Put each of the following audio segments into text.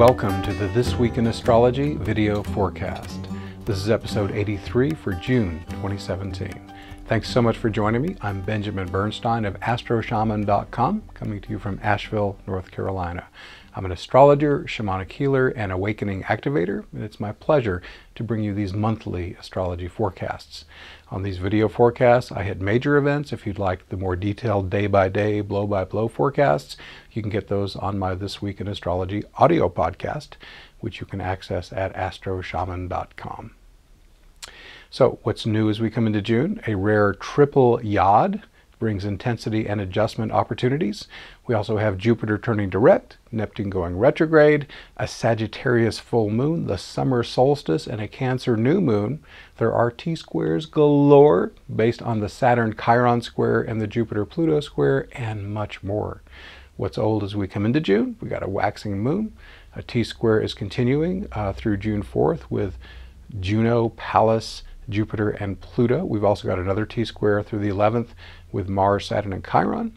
Welcome to the This Week in Astrology video forecast. This is episode 83 for June 2017. Thanks so much for joining me. I'm Benjamin Bernstein of astroshaman.com, coming to you from Asheville, North Carolina. I'm an astrologer, shamanic healer, and awakening activator, and it's my pleasure to bring you these monthly astrology forecasts. On these video forecasts, I hit major events. If you'd like the more detailed day-by-day, blow-by-blow forecasts, you can get those on my This Week in Astrology audio podcast, which you can access at astroshaman.com. So what's new as we come into June? A rare triple Yod brings intensity and adjustment opportunities. We also have Jupiter turning direct, Neptune going retrograde, a Sagittarius full moon, the summer solstice, and a Cancer new moon. There are T-squares galore based on the Saturn-Chiron square and the Jupiter-Pluto square, and much more. What's old as we come into June? We got a waxing moon. A T-square is continuing through June 4th with Juno, Pallas, Jupiter, and Pluto. We've also got another T-square through the 11th with Mars, Saturn, and Chiron.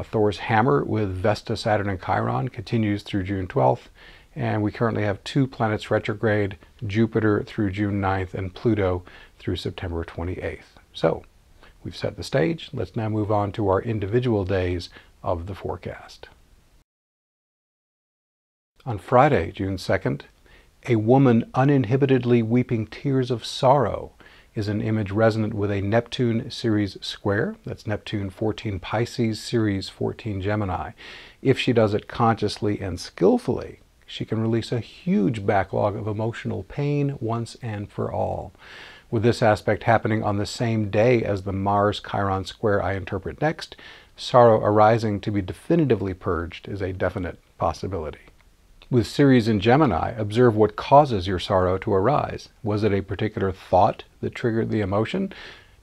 Thor's hammer with Vesta, Saturn, and Chiron continues through June 12th. And we currently have two planets retrograde, Jupiter through June 9th and Pluto through September 28th. So we've set the stage. Let's now move on to our individual days of the forecast. On Friday, June 2nd, a woman uninhibitedly weeping tears of sorrow is an image resonant with a Neptune-Ceres square. That's Neptune 14 Pisces, Ceres 14 Gemini. If she does it consciously and skillfully, she can release a huge backlog of emotional pain once and for all. With this aspect happening on the same day as the Mars-Chiron square I interpret next, sorrow arising to be definitively purged is a definite possibility. With Ceres in Gemini, observe what causes your sorrow to arise. Was it a particular thought that triggered the emotion?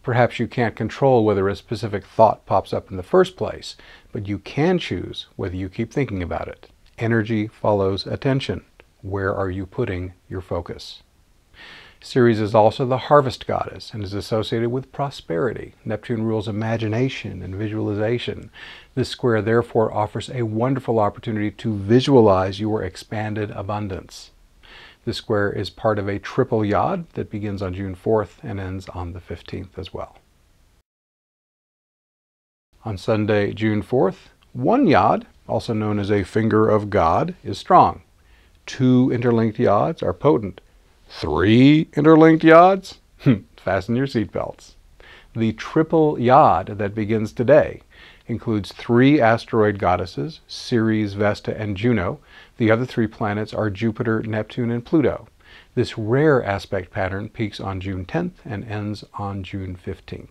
Perhaps you can't control whether a specific thought pops up in the first place, but you can choose whether you keep thinking about it. Energy follows attention. Where are you putting your focus? Ceres is also the harvest goddess and is associated with prosperity. Neptune rules imagination and visualization. This square therefore offers a wonderful opportunity to visualize your expanded abundance. This square is part of a triple Yod that begins on June 4th and ends on the 15th as well. On Sunday, June 4th, one Yod, also known as a finger of God, is strong. Two interlinked Yods are potent. Three interlinked Yods? Fasten your seatbelts. The triple Yod that begins today includes three asteroid goddesses, Ceres, Vesta, and Juno. The other three planets are Jupiter, Neptune, and Pluto. This rare aspect pattern peaks on June 10th and ends on June 15th.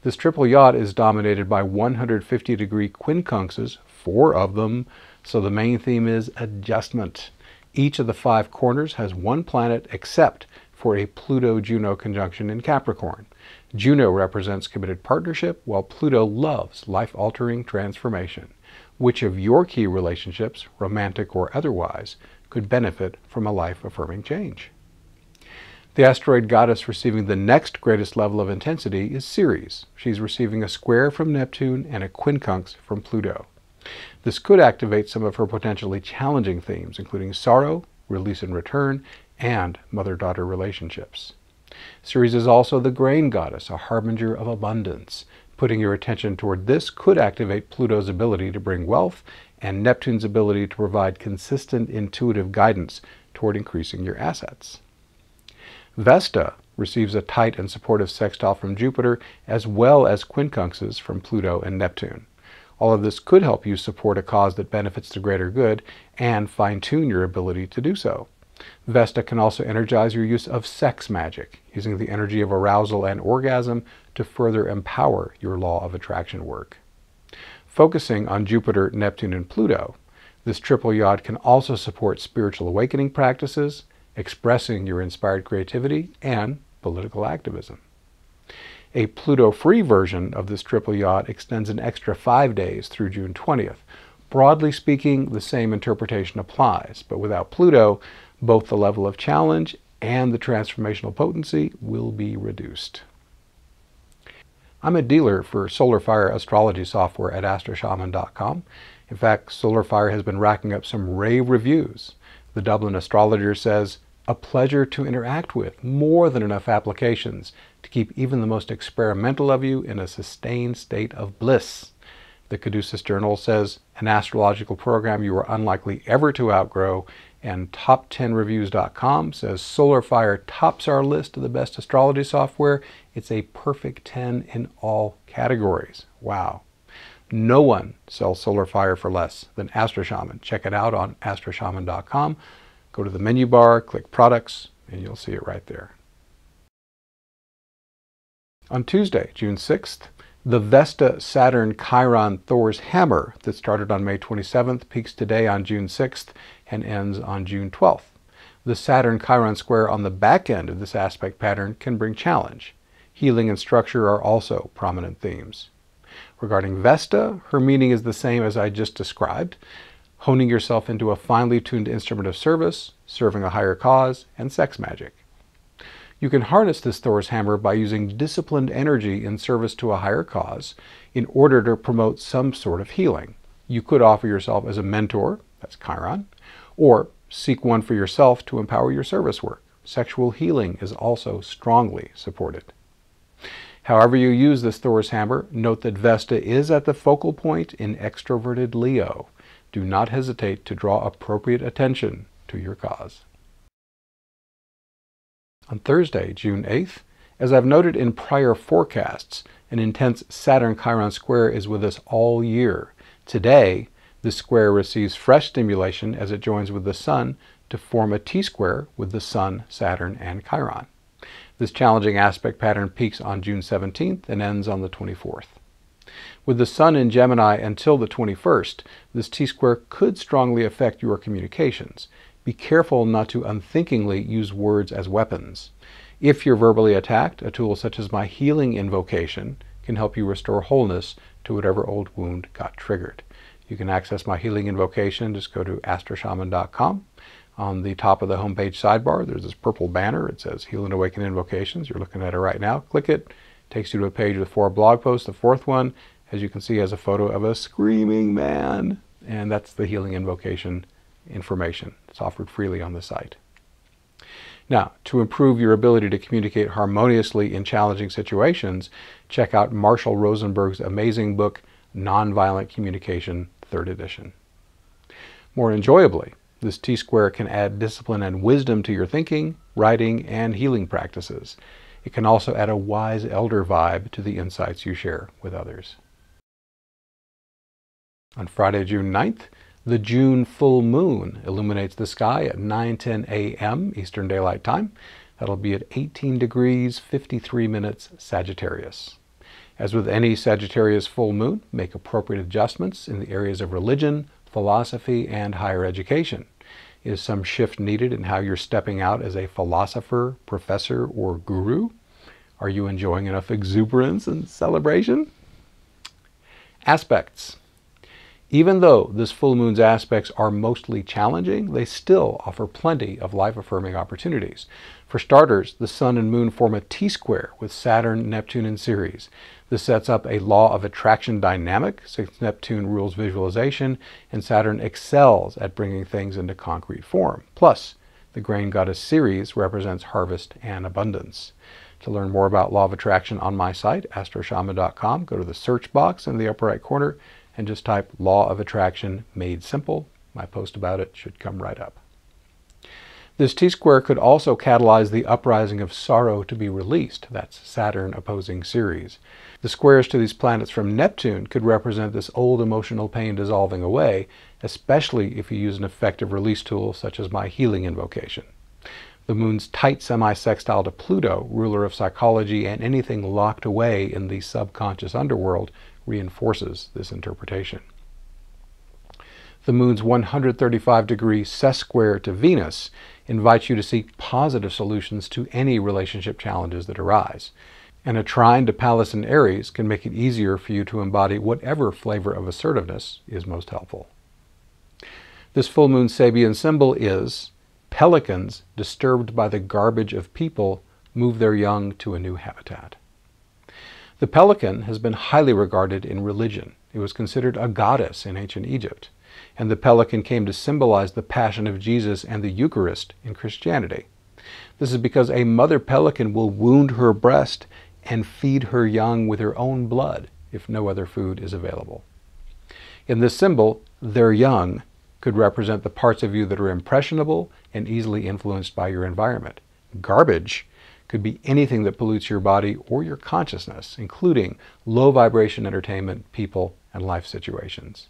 This triple Yod is dominated by 150-degree quincunxes, 4 of them, so the main theme is adjustment. Each of the 5 corners has one planet except for a Pluto-Juno conjunction in Capricorn. Juno represents committed partnership, while Pluto loves life-altering transformation. Which of your key relationships, romantic or otherwise, could benefit from a life-affirming change? The asteroid goddess receiving the next greatest level of intensity is Ceres. She's receiving a square from Neptune and a quincunx from Pluto. This could activate some of her potentially challenging themes, including sorrow, release and return, and mother-daughter relationships. Ceres is also the grain goddess, a harbinger of abundance. Putting your attention toward this could activate Pluto's ability to bring wealth and Neptune's ability to provide consistent intuitive guidance toward increasing your assets. Vesta receives a tight and supportive sextile from Jupiter, as well as quincunxes from Pluto and Neptune. All of this could help you support a cause that benefits the greater good and fine-tune your ability to do so. Vesta can also energize your use of sex magic, using the energy of arousal and orgasm to further empower your law of attraction work. Focusing on Jupiter, Neptune, and Pluto, this triple Yod can also support spiritual awakening practices, expressing your inspired creativity, and political activism. A Pluto-free version of this triple Yod extends an extra 5 days through June 20th. Broadly speaking, the same interpretation applies, but without Pluto, both the level of challenge and the transformational potency will be reduced. I'm a dealer for Solar Fire astrology software at astroshaman.com. In fact, Solar Fire has been racking up some rave reviews. The Dublin Astrologer says, a pleasure to interact with, more than enough applications to keep even the most experimental of you in a sustained state of bliss. The Caduceus Journal says, an astrological program you are unlikely ever to outgrow, and Top10Reviews.com says SolarFire tops our list of the best astrology software. It's a perfect 10 in all categories. Wow. No one sells SolarFire for less than AstroShaman. Check it out on astroshaman.com. Go to the menu bar, click Products, and you'll see it right there. On Tuesday, June 6th, the Vesta Saturn-Chiron Thor's Hammer that started on May 27th peaks today on June 6th and ends on June 12th. The Saturn-Chiron square on the back end of this aspect pattern can bring challenge. Healing and structure are also prominent themes. Regarding Vesta, her meaning is the same as I just described: honing yourself into a finely tuned instrument of service, serving a higher cause, and sex magic. You can harness this Thor's hammer by using disciplined energy in service to a higher cause in order to promote some sort of healing. You could offer yourself as a mentor, that's Chiron, or seek one for yourself to empower your service work. Sexual healing is also strongly supported. However you use this Thor's hammer, note that Vesta is at the focal point in extroverted Leo. Do not hesitate to draw appropriate attention to your cause. On Thursday, June 8th, as I've noted in prior forecasts, an intense Saturn-Chiron square is with us all year. Today, this square receives fresh stimulation as it joins with the Sun to form a T-square with the Sun, Saturn, and Chiron. This challenging aspect pattern peaks on June 17th and ends on the 24th. With the Sun in Gemini until the 21st, this T-square could strongly affect your communications. Be careful not to unthinkingly use words as weapons. If you're verbally attacked, a tool such as my healing invocation can help you restore wholeness to whatever old wound got triggered. You can access my healing invocation. Just go to astroshaman.com. On the top of the homepage sidebar, there's this purple banner. It says Heal and Awaken Invocations. You're looking at it right now. Click it. Takes you to a page with 4 blog posts. The 4th one, as you can see, has a photo of a screaming man. And that's the healing invocation information. It's offered freely on the site. Now, to improve your ability to communicate harmoniously in challenging situations, check out Marshall Rosenberg's amazing book, Nonviolent Communication, 3rd edition. More enjoyably, this T-square can add discipline and wisdom to your thinking, writing, and healing practices. It can also add a wise elder vibe to the insights you share with others. On Friday, June 9th, the June full moon illuminates the sky at 9:10 a.m. Eastern Daylight Time. That'll be at 18 degrees 53 minutes Sagittarius. As with any Sagittarius full moon, make appropriate adjustments in the areas of religion, philosophy, and higher education. Is some shift needed in how you're stepping out as a philosopher, professor, or guru? Are you enjoying enough exuberance and celebration? Aspects. Even though this full moon's aspects are mostly challenging, they still offer plenty of life-affirming opportunities. For starters, the Sun and Moon form a T-square with Saturn, Neptune, and Ceres. This sets up a law of attraction dynamic, since Neptune rules visualization, and Saturn excels at bringing things into concrete form. Plus, the grain goddess Ceres represents harvest and abundance. To learn more about law of attraction on my site, astroshaman.com, go to the search box in the upper right corner and just type Law of Attraction Made Simple. My post about it should come right up. This T-square could also catalyze the uprising of sorrow to be released. That's Saturn opposing Ceres. The squares to these planets from Neptune could represent this old emotional pain dissolving away, especially if you use an effective release tool such as my healing invocation. The moon's tight semi-sextile to Pluto, ruler of psychology and anything locked away in the subconscious underworld, reinforces this interpretation. The moon's 135-degree sesquare to Venus invites you to seek positive solutions to any relationship challenges that arise. And a trine to Pallas and Aries can make it easier for you to embody whatever flavor of assertiveness is most helpful. This full moon Sabian symbol is pelicans disturbed by the garbage of people move their young to a new habitat. The pelican has been highly regarded in religion. It was considered a goddess in ancient Egypt. and the pelican came to symbolize the Passion of Jesus and the Eucharist in Christianity. This is because a mother pelican will wound her breast and feed her young with her own blood if no other food is available. In this symbol, their young could represent the parts of you that are impressionable and easily influenced by your environment. Garbage could be anything that pollutes your body or your consciousness, including low vibration entertainment, people, and life situations.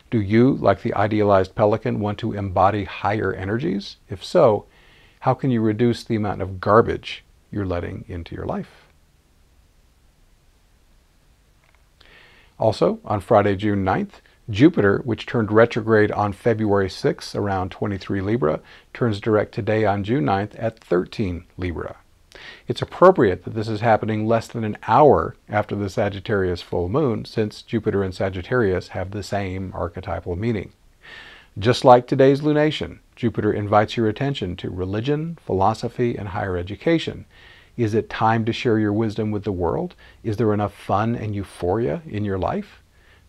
Do you, like the idealized pelican, want to embody higher energies? If so, how can you reduce the amount of garbage you're letting into your life? Also, on Friday, June 9th, Jupiter, which turned retrograde on February 6th around 23 Libra, turns direct today on June 9th at 13 Libra. It's appropriate that this is happening less than an hour after the Sagittarius Full Moon, since Jupiter and Sagittarius have the same archetypal meaning. Just like today's lunation, Jupiter invites your attention to religion, philosophy, and higher education. Is it time to share your wisdom with the world? Is there enough fun and euphoria in your life?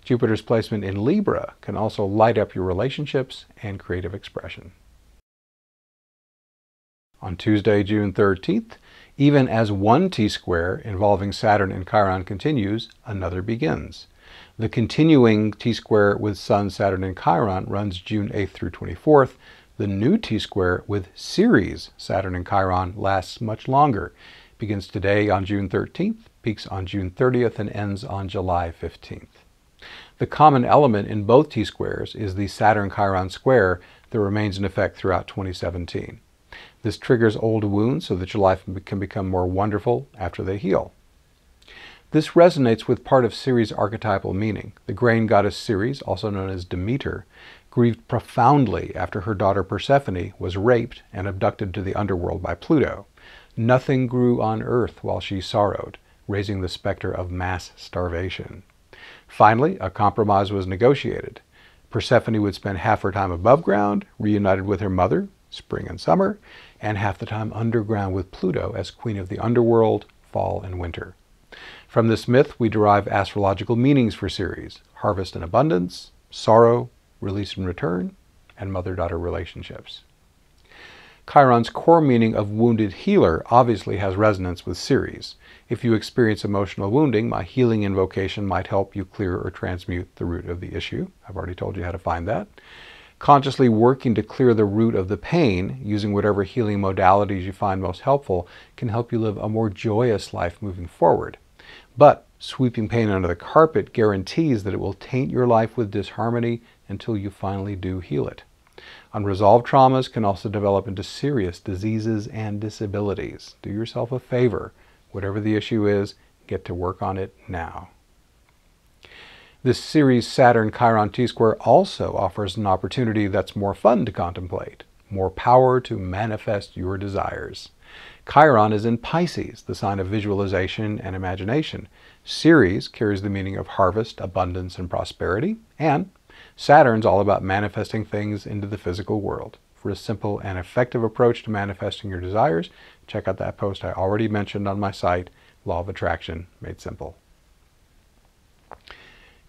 Jupiter's placement in Libra can also light up your relationships and creative expression. On Tuesday, June 13th, even as one T-square involving Saturn and Chiron continues, another begins. The continuing T-square with Sun, Saturn, and Chiron runs June 8th through 24th. The new T-square with Ceres, Saturn, and Chiron lasts much longer. Begins today on June 13th, peaks on June 30th, and ends on July 15th. The common element in both T-squares is the Saturn-Chiron square that remains in effect throughout 2017. This triggers old wounds so that your life can become more wonderful after they heal. This resonates with part of Ceres' archetypal meaning. The grain goddess Ceres, also known as Demeter, grieved profoundly after her daughter Persephone was raped and abducted to the underworld by Pluto. Nothing grew on earth while she sorrowed, raising the specter of mass starvation. Finally, a compromise was negotiated. Persephone would spend half her time above ground, reunited with her mother, spring and summer, and half the time underground with Pluto as queen of the underworld, fall and winter. From this myth, we derive astrological meanings for Ceres: harvest and abundance, sorrow, release and return, and mother-daughter relationships. Chiron's core meaning of wounded healer obviously has resonance with Ceres. If you experience emotional wounding, my healing invocation might help you clear or transmute the root of the issue. I've already told you how to find that. Consciously working to clear the root of the pain, using whatever healing modalities you find most helpful, can help you live a more joyous life moving forward. But sweeping pain under the carpet guarantees that it will taint your life with disharmony until you finally do heal it. Unresolved traumas can also develop into serious diseases and disabilities. Do yourself a favor. Whatever the issue is, get to work on it now. This Ceres Saturn-Chiron T-square also offers an opportunity that's more fun to contemplate, more power to manifest your desires. Chiron is in Pisces, the sign of visualization and imagination. Ceres carries the meaning of harvest, abundance, and prosperity. And Saturn's all about manifesting things into the physical world. For a simple and effective approach to manifesting your desires, check out that post I already mentioned on my site, Law of Attraction Made Simple.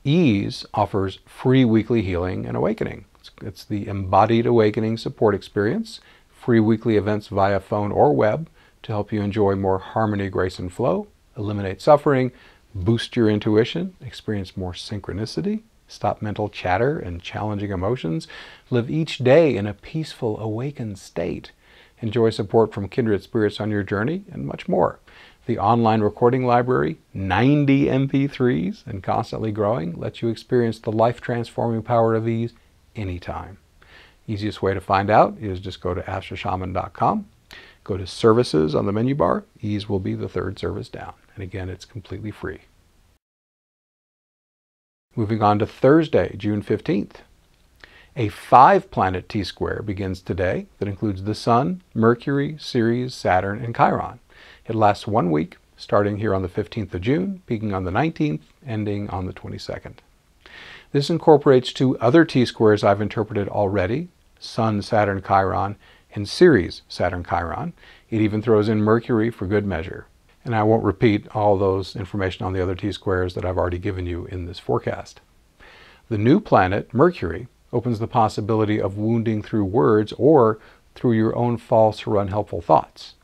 Ease offers free weekly healing and awakening. It's the embodied awakening support experience, free weekly events via phone or web to help you enjoy more harmony, grace, and flow, eliminate suffering, boost your intuition, experience more synchronicity, stop mental chatter and challenging emotions, live each day in a peaceful, awakened state, enjoy support from kindred spirits on your journey, and much more. The online recording library, 90 MP3s and constantly growing, lets you experience the life-transforming power of ease anytime. Easiest way to find out is just go to astroshaman.com, go to Services on the menu bar. Ease will be the third service down. And again, it's completely free. Moving on to Thursday, June 15th. A 5-planet T-square begins today that includes the Sun, Mercury, Ceres, Saturn, and Chiron. It lasts 1 week, starting here on the 15th of June, peaking on the 19th, ending on the 22nd. This incorporates 2 other T-squares I've interpreted already, Sun, Saturn, Chiron, and Ceres, Saturn, Chiron. It even throws in Mercury for good measure. And I won't repeat all those information on the other T-squares that I've already given you in this forecast. The new planet, Mercury, opens the possibility of wounding through words or through your own false or unhelpful thoughts.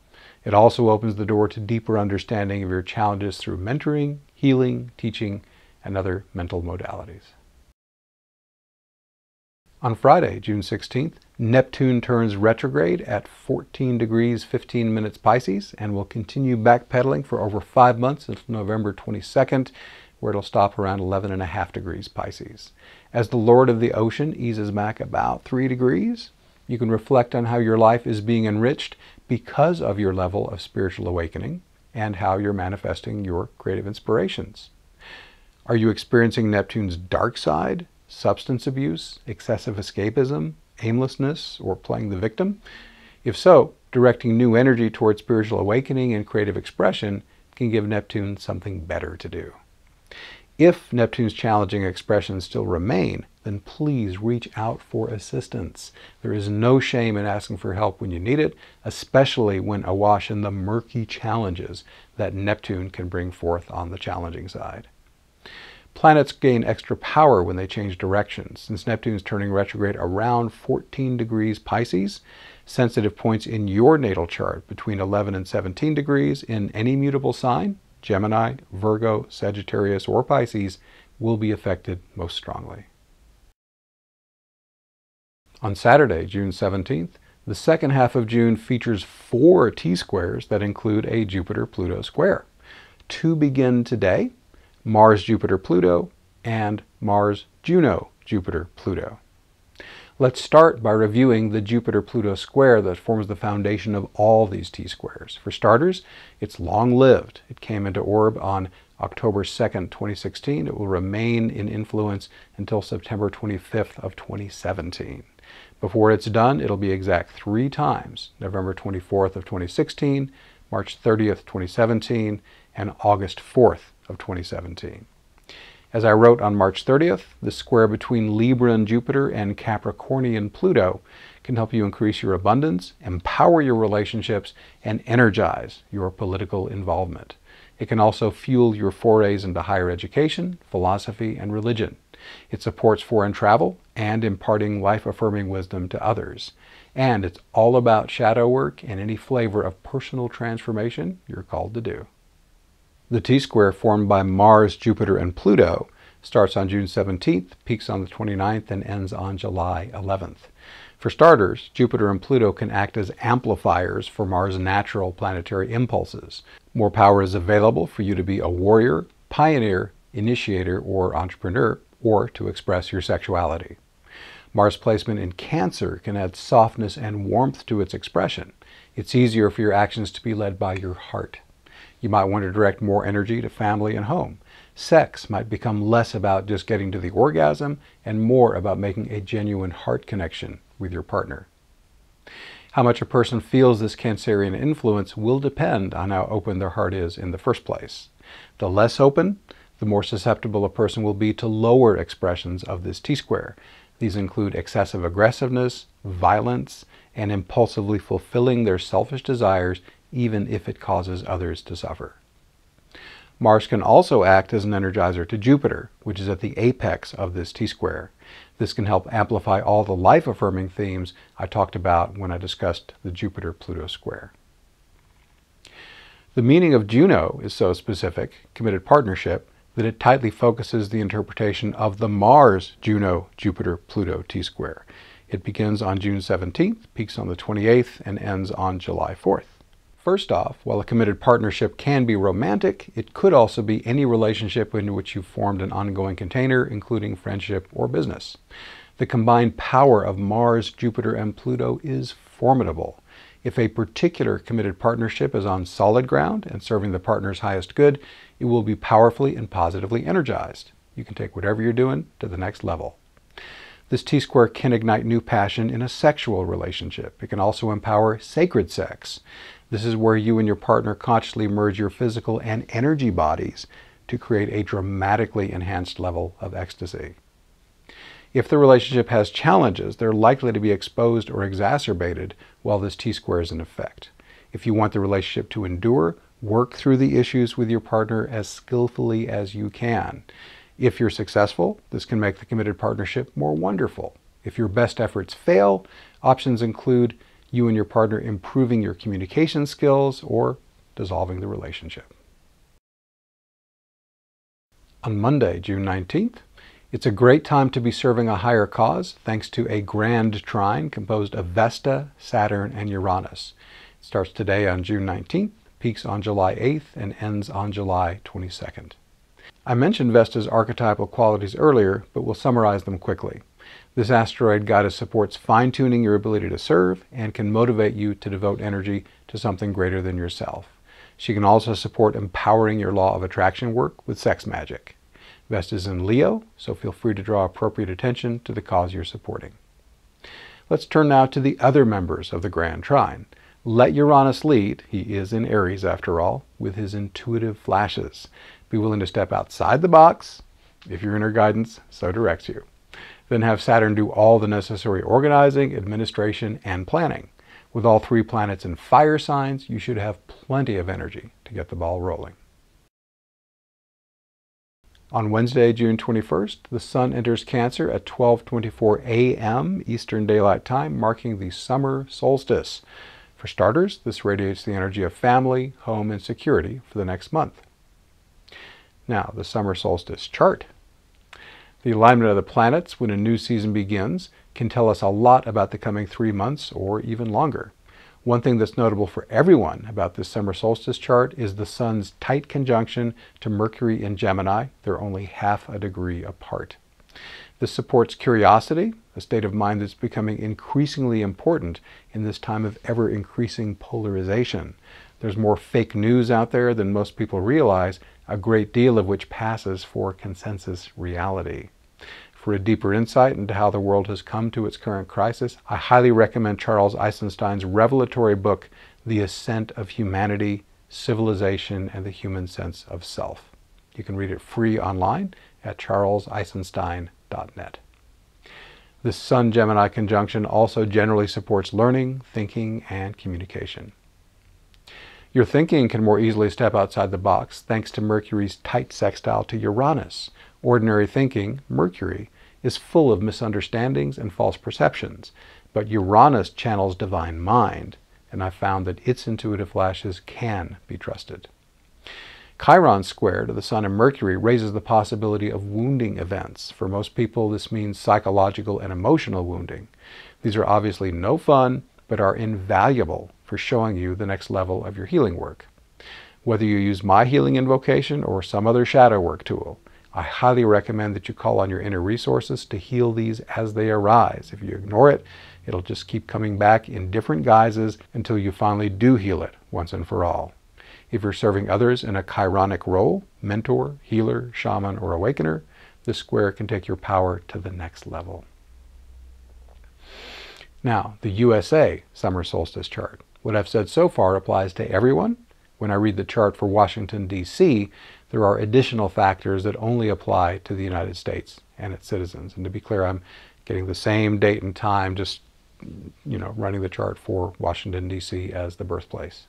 It also opens the door to deeper understanding of your challenges through mentoring, healing, teaching, and other mental modalities. On Friday, June 16th, Neptune turns retrograde at 14 degrees 15 minutes Pisces and will continue backpedaling for over 5 months until November 22nd, where it'll stop around 11.5 degrees Pisces. As the Lord of the Ocean eases back about 3 degrees, you can reflect on how your life is being enriched because of your level of spiritual awakening and how you're manifesting your creative inspirations. Are you experiencing Neptune's dark side? Substance abuse, excessive escapism, aimlessness, or playing the victim? If so, directing new energy towards spiritual awakening and creative expression can give Neptune something better to do. If Neptune's challenging expressions still remain, then please reach out for assistance. There is no shame in asking for help when you need it, especially when awash in the murky challenges that Neptune can bring forth on the challenging side. Planets gain extra power when they change direction. Since Neptune is turning retrograde around 14 degrees Pisces, sensitive points in your natal chart between 11 and 17 degrees in any mutable sign, Gemini, Virgo, Sagittarius, or Pisces, will be affected most strongly. On Saturday, June 17th, the second half of June features 4 T-squares that include a Jupiter-Pluto square. 2 begin today: Mars-Jupiter-Pluto, and Mars-Juno-Jupiter-Pluto. Let's start by reviewing the Jupiter-Pluto square that forms the foundation of all these T-squares. For starters, it's long-lived. It came into orb on October 2nd, 2016. It will remain in influence until September 25th of 2017. Before it's done, it'll be exact 3 times: November 24th of 2016, March 30th, 2017, and August 4th of 2017. As I wrote on March 30th, the square between Libran Jupiter and Capricornian Pluto can help you increase your abundance, empower your relationships, and energize your political involvement. It can also fuel your forays into higher education, philosophy, and religion. It supports foreign travel and imparting life-affirming wisdom to others. And it's all about shadow work and any flavor of personal transformation you're called to do. The T-square formed by Mars, Jupiter, and Pluto starts on June 17th, peaks on the 29th, and ends on July 11th. For starters, Jupiter and Pluto can act as amplifiers for Mars' natural planetary impulses. More power is available for you to be a warrior, pioneer, initiator, or entrepreneur, or to express your sexuality. Mars placement in Cancer can add softness and warmth to its expression. It's easier for your actions to be led by your heart. You might want to direct more energy to family and home. Sex might become less about just getting to the orgasm and more about making a genuine heart connection with your partner. How much a person feels this Cancerian influence will depend on how open their heart is in the first place. The less open, the more susceptible a person will be to lower expressions of this T-square. These include excessive aggressiveness, violence, and impulsively fulfilling their selfish desires even if it causes others to suffer. Mars can also act as an energizer to Jupiter, which is at the apex of this T-square. This can help amplify all the life-affirming themes I talked about when I discussed the Jupiter-Pluto square. The meaning of Juno is so specific, committed partnership, that it tightly focuses the interpretation of the Mars-Juno-Jupiter-Pluto T-square. It begins on June 17th, peaks on the 28th, and ends on July 4th. First off, while a committed partnership can be romantic, it could also be any relationship in which you've formed an ongoing container, including friendship or business. The combined power of Mars, Jupiter, and Pluto is formidable. If a particular committed partnership is on solid ground and serving the partner's highest good, it will be powerfully and positively energized. You can take whatever you're doing to the next level. This T-square can ignite new passion in a sexual relationship. It can also empower sacred sex. This is where you and your partner consciously merge your physical and energy bodies to create a dramatically enhanced level of ecstasy. If the relationship has challenges, they're likely to be exposed or exacerbated while this T-square is in effect. If you want the relationship to endure, work through the issues with your partner as skillfully as you can. If you're successful, this can make the committed partnership more wonderful. If your best efforts fail, options include you and your partner improving your communication skills or dissolving the relationship. On Monday, June 19th, it's a great time to be serving a higher cause thanks to a grand trine composed of Vesta, Saturn, and Uranus. It starts today on June 19th, peaks on July 8th, and ends on July 22nd. I mentioned Vesta's archetypal qualities earlier, but we'll summarize them quickly. This asteroid goddess supports fine-tuning your ability to serve and can motivate you to devote energy to something greater than yourself. She can also support empowering your law of attraction work with sex magic. Vesta is in Leo, so feel free to draw appropriate attention to the cause you're supporting. Let's turn now to the other members of the Grand Trine. Let Uranus lead, he is in Aries after all, with his intuitive flashes. Be willing to step outside the box, if your inner guidance so directs you. Then have Saturn do all the necessary organizing, administration, and planning. With all three planets in fire signs, you should have plenty of energy to get the ball rolling. On Wednesday, June 21st, the Sun enters Cancer at 12:24 a.m. Eastern Daylight Time, marking the summer solstice. For starters, this radiates the energy of family, home, and security for the next month. Now, the summer solstice chart. The alignment of the planets when a new season begins can tell us a lot about the coming 3 months or even longer. One thing that's notable for everyone about this summer solstice chart is the Sun's tight conjunction to Mercury in Gemini. They're only half a degree apart. This supports curiosity, a state of mind that's becoming increasingly important in this time of ever-increasing polarization. There's more fake news out there than most people realize, a great deal of which passes for consensus reality. For a deeper insight into how the world has come to its current crisis, I highly recommend Charles Eisenstein's revelatory book, The Ascent of Humanity, Civilization, and the Human Sense of Self. You can read it free online at charleseisenstein.net. This Sun-Gemini conjunction also generally supports learning, thinking, and communication. Your thinking can more easily step outside the box thanks to Mercury's tight sextile to Uranus. Ordinary thinking, Mercury, is full of misunderstandings and false perceptions, but Uranus channels divine mind, and I found that its intuitive flashes can be trusted. Chiron square to the Sun and Mercury raises the possibility of wounding events. For most people, this means psychological and emotional wounding. These are obviously no fun, but are invaluable for showing you the next level of your healing work. Whether you use my healing invocation or some other shadow work tool, I highly recommend that you call on your inner resources to heal these as they arise. If you ignore it, it'll just keep coming back in different guises until you finally do heal it once and for all. If you're serving others in a chironic role, mentor, healer, shaman, or awakener, this square can take your power to the next level. Now, the USA summer solstice chart. What I've said so far applies to everyone. When I read the chart for Washington, D.C., there are additional factors that only apply to the United States and its citizens. And to be clear, I'm getting the same date and time, just, running the chart for Washington, D.C. as the birthplace.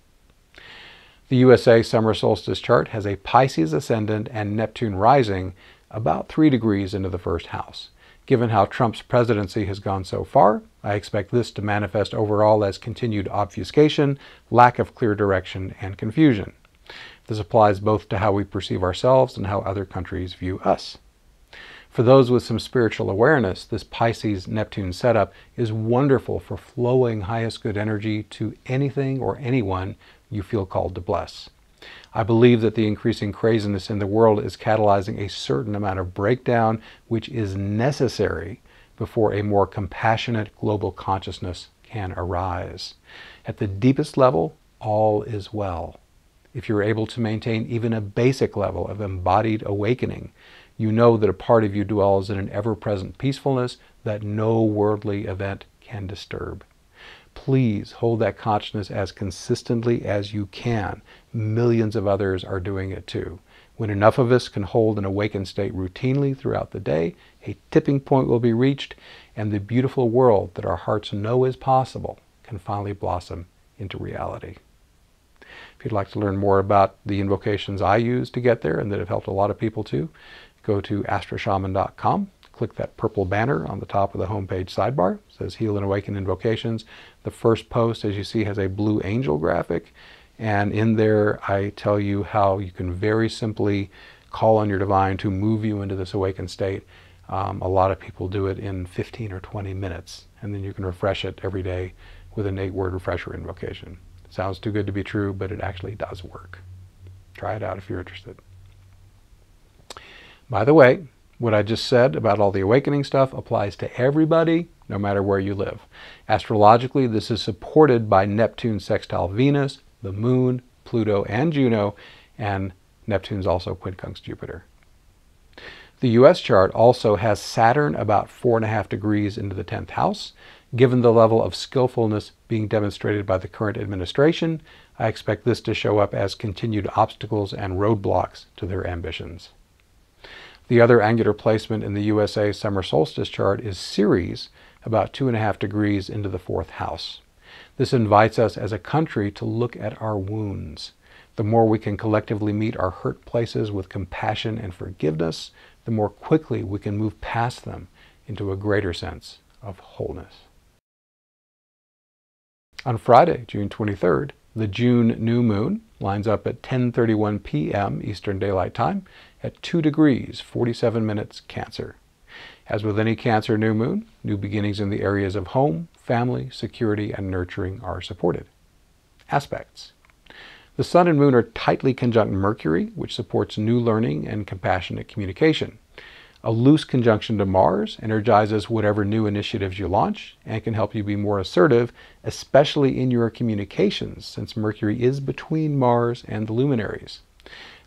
The USA summer solstice chart has a Pisces ascendant and Neptune rising about 3 degrees into the first house. Given how Trump's presidency has gone so far, I expect this to manifest overall as continued obfuscation, lack of clear direction, and confusion. This applies both to how we perceive ourselves and how other countries view us. For those with some spiritual awareness, this Pisces-Neptune setup is wonderful for flowing highest good energy to anything or anyone you feel called to bless. I believe that the increasing craziness in the world is catalyzing a certain amount of breakdown, which is necessary before a more compassionate global consciousness can arise. At the deepest level, all is well. If you're able to maintain even a basic level of embodied awakening, you know that a part of you dwells in an ever-present peacefulness that no worldly event can disturb. Please hold that consciousness as consistently as you can. Millions of others are doing it too. When enough of us can hold an awakened state routinely throughout the day, a tipping point will be reached, and the beautiful world that our hearts know is possible can finally blossom into reality. If you'd like to learn more about the invocations I use to get there and that have helped a lot of people too, go to astroshaman.com, click click that purple banner on the top of the homepage sidebar. It says Heal and Awaken Invocations. The first post, as you see, has a blue angel graphic. And in there, I tell you how you can very simply call on your divine to move you into this awakened state. A lot of people do it in 15 or 20 minutes. And then you can refresh it every day with an 8-word refresher invocation. Sounds too good to be true, but it actually does work. Try it out if you're interested. By the way, what I just said about all the awakening stuff applies to everybody, no matter where you live. Astrologically, this is supported by Neptune sextile Venus, the Moon, Pluto, and Juno, and Neptune's also quincunx Jupiter. The U.S. chart also has Saturn about 4.5 degrees into the 10th house. Given the level of skillfulness being demonstrated by the current administration, I expect this to show up as continued obstacles and roadblocks to their ambitions. The other angular placement in the USA summer solstice chart is Ceres, about 2.5 degrees into the 4th house. This invites us as a country to look at our wounds. The more we can collectively meet our hurt places with compassion and forgiveness, the more quickly we can move past them into a greater sense of wholeness. On Friday, June 23rd, the June new moon lines up at 10:31 p.m. Eastern Daylight Time at 2 degrees, 47 minutes Cancer. As with any Cancer new moon, new beginnings in the areas of home, family, security, and nurturing are supported. Aspects. The Sun and Moon are tightly conjunct Mercury, which supports new learning and compassionate communication. A loose conjunction to Mars energizes whatever new initiatives you launch and can help you be more assertive, especially in your communications, since Mercury is between Mars and the luminaries.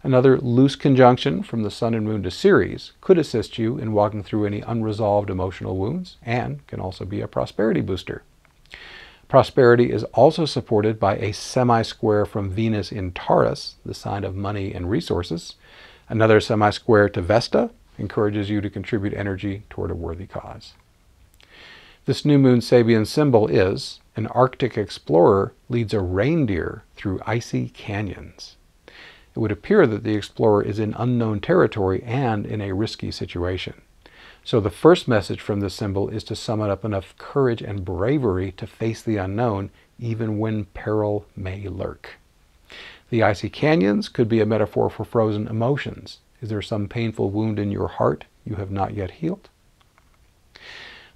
Another loose conjunction from the Sun and Moon to Ceres could assist you in walking through any unresolved emotional wounds and can also be a prosperity booster. Prosperity is also supported by a semi-square from Venus in Taurus, the sign of money and resources. Another semi-square to Vesta encourages you to contribute energy toward a worthy cause. This new moon Sabian symbol is an Arctic explorer leads a reindeer through icy canyons. It would appear that the explorer is in unknown territory and in a risky situation. So the first message from this symbol is to summon up enough courage and bravery to face the unknown, even when peril may lurk. The icy canyons could be a metaphor for frozen emotions. Is there some painful wound in your heart you have not yet healed?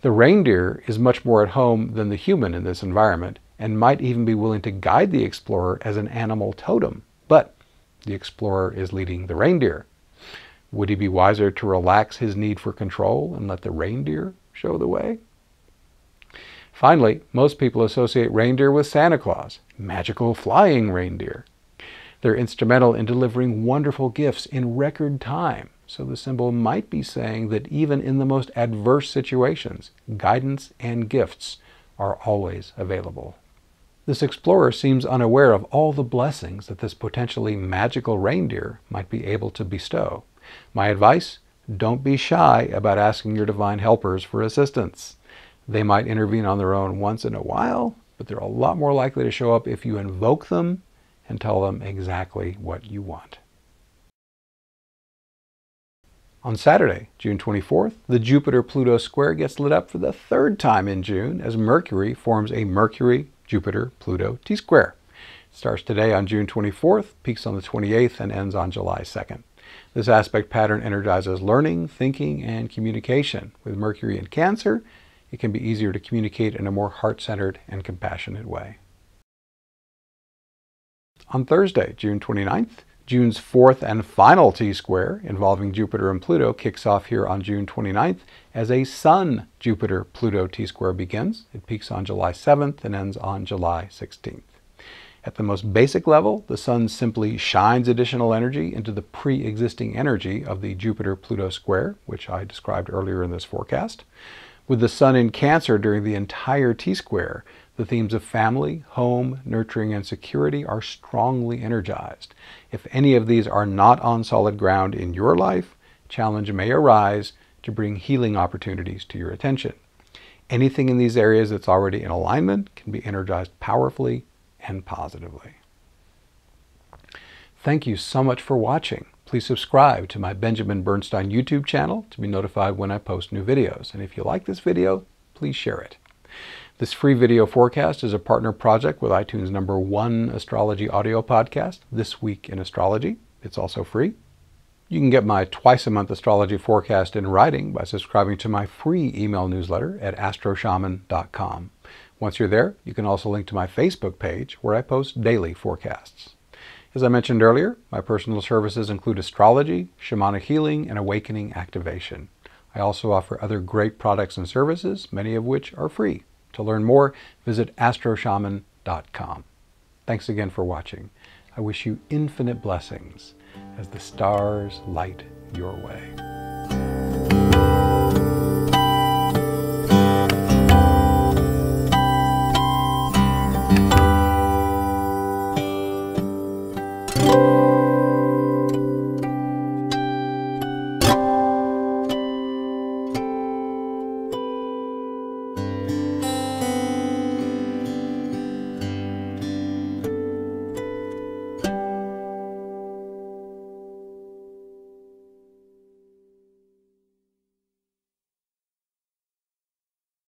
The reindeer is much more at home than the human in this environment and might even be willing to guide the explorer as an animal totem, but the explorer is leading the reindeer. Would he be wiser to relax his need for control and let the reindeer show the way? Finally, most people associate reindeer with Santa Claus, magical flying reindeer. They're instrumental in delivering wonderful gifts in record time, so the symbol might be saying that even in the most adverse situations, guidance and gifts are always available. This explorer seems unaware of all the blessings that this potentially magical reindeer might be able to bestow. My advice, don't be shy about asking your divine helpers for assistance. They might intervene on their own once in a while, but they're a lot more likely to show up if you invoke them and tell them exactly what you want. On Saturday, June 24th, the Jupiter-Pluto square gets lit up for the 3rd time in June as Mercury forms a Mercury-Jupiter-Pluto T-square. It starts today on June 24th, peaks on the 28th, and ends on July 2nd. This aspect pattern energizes learning, thinking, and communication. With Mercury in Cancer, it can be easier to communicate in a more heart-centered and compassionate way. On Thursday, June 29th, June's 4th and final T-square involving Jupiter and Pluto kicks off here on June 29th as a Sun-Jupiter-Pluto T-square begins. It peaks on July 7th and ends on July 16th. At the most basic level, the Sun simply shines additional energy into the pre-existing energy of the Jupiter-Pluto square, which I described earlier in this forecast. With the Sun in Cancer during the entire T-square, the themes of family, home, nurturing, and security are strongly energized. If any of these are not on solid ground in your life, challenge may arise to bring healing opportunities to your attention. Anything in these areas that's already in alignment can be energized powerfully and positively. Thank you so much for watching. Please subscribe to my Benjamin Bernstein YouTube channel to be notified when I post new videos. And if you like this video, please share it. This free video forecast is a partner project with iTunes' #1 astrology audio podcast, This Week in Astrology. It's also free. You can get my twice-a-month astrology forecast in writing by subscribing to my free email newsletter at astroshaman.com. Once you're there, you can also link to my Facebook page where I post daily forecasts. As I mentioned earlier, my personal services include astrology, shamanic healing, and awakening activation. I also offer other great products and services, many of which are free. To learn more, visit astroshaman.com. Thanks again for watching. I wish you infinite blessings as the stars light your way.